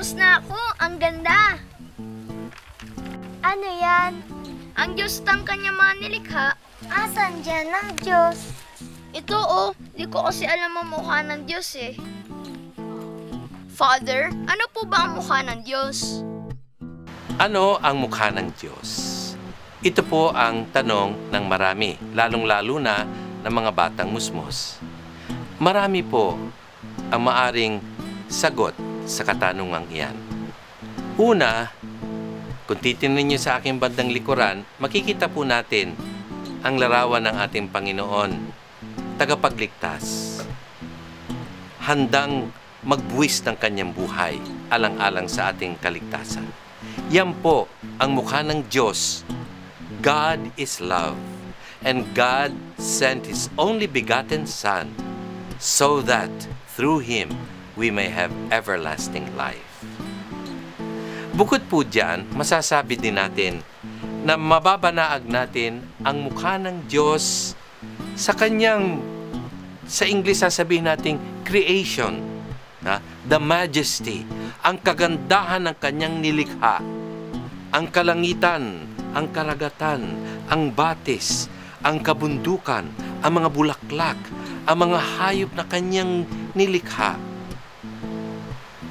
Tapos na ako. Ang ganda. Ano yan? Ang Diyos ng kanyang mga nilikha. Asan dyan ang Diyos? Ito oh, di ko kasi alam ang mukha ng Diyos eh. Father, ano po ba ang mukha ng Diyos? Ano ang mukha ng Diyos? Ito po ang tanong ng marami, lalong-lalo na ng mga batang musmos. Marami po ang maaring sagot sa katanungang iyan. Una, kung titingnan niyo sa aking bandang likuran, makikita po natin ang larawan ng ating Panginoon, tagapagligtas, handang magbuwis ng kanyang buhay alang-alang sa ating kaligtasan. Yan po ang mukha ng Diyos. God is love, and God sent His only begotten Son so that through Him we may have everlasting life. Bukod po dyan, masasabi din natin na mababanaag natin ang mukha ng Diyos sa kanyang, sa English sasabihin natin, creation, the majesty, ang kagandahan ng kanyang nilikha, ang kalangitan, ang karagatan, ang batis, ang kabundukan, ang mga bulaklak, ang mga hayop na kanyang nilikha.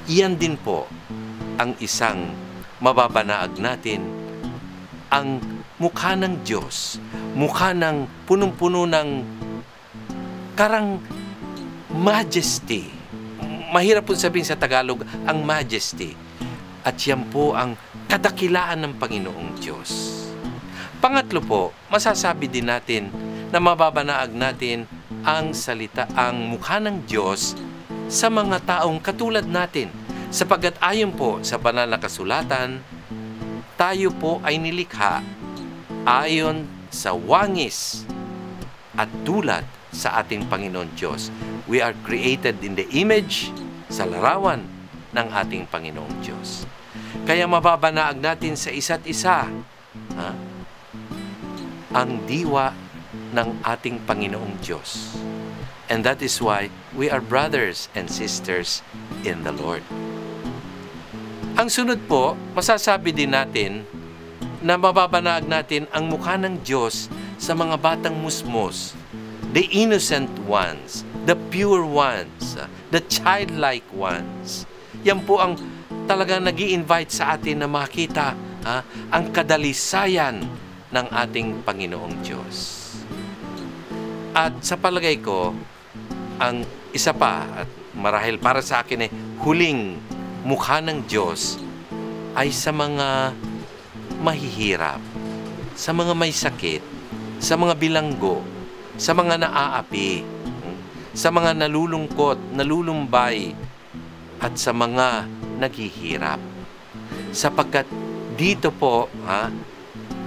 Iyan din po ang isang mababanaag natin, ang mukha ng Diyos, mukha ng punong-puno ng karang majesty. Mahirap po sabihin sa Tagalog ang majesty. At yan po ang kadakilaan ng Panginoong Diyos. Pangatlo po, masasabi din natin na mababanaag natin ang salita, ang mukha ng Diyos sa mga taong katulad natin. Sapagkat ayon po sa banal na kasulatan, tayo po ay nilikha ayon sa wangis at dulad sa ating Panginoon Diyos. We are created in the image, sa larawan ng ating Panginoong Diyos. Kaya mababanaag natin sa isa't isa ang diwa ng ating Panginoong Diyos. And that is why we are brothers and sisters in the Lord. Ang sunod po, masasabi din natin na mababanaag natin ang mukha ng Diyos sa mga batang musmos, the innocent ones, the pure ones, the childlike ones. Yan po ang talagang nag-i-invite sa atin na makita ang kadalisayan ng ating Panginoong Diyos. At sa palagay ko, ang isa pa, at marahil para sa akin huling mukha ng Diyos ay sa mga mahihirap, sa mga may sakit, sa mga bilanggo, sa mga naaapi, sa mga nalulungkot, nalulumbay, at sa mga naghihirap. Sapagkat dito po,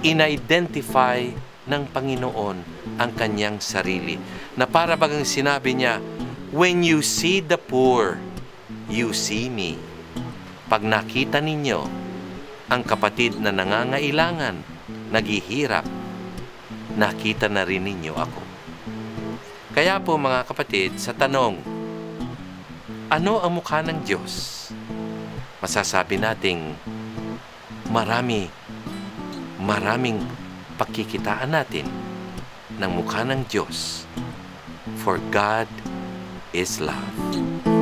in-identify ng Panginoon ang kanyang sarili. Na para bagang sinabi niya, when you see the poor, you see me. Pag nakita ninyo ang kapatid na nangangailangan, naghihirap, nakita na rin ninyo ako. Kaya po mga kapatid, sa tanong, ano ang mukha ng Diyos? Masasabi nating maraming pagkikitaan natin ng mukha ng Diyos. For God is love.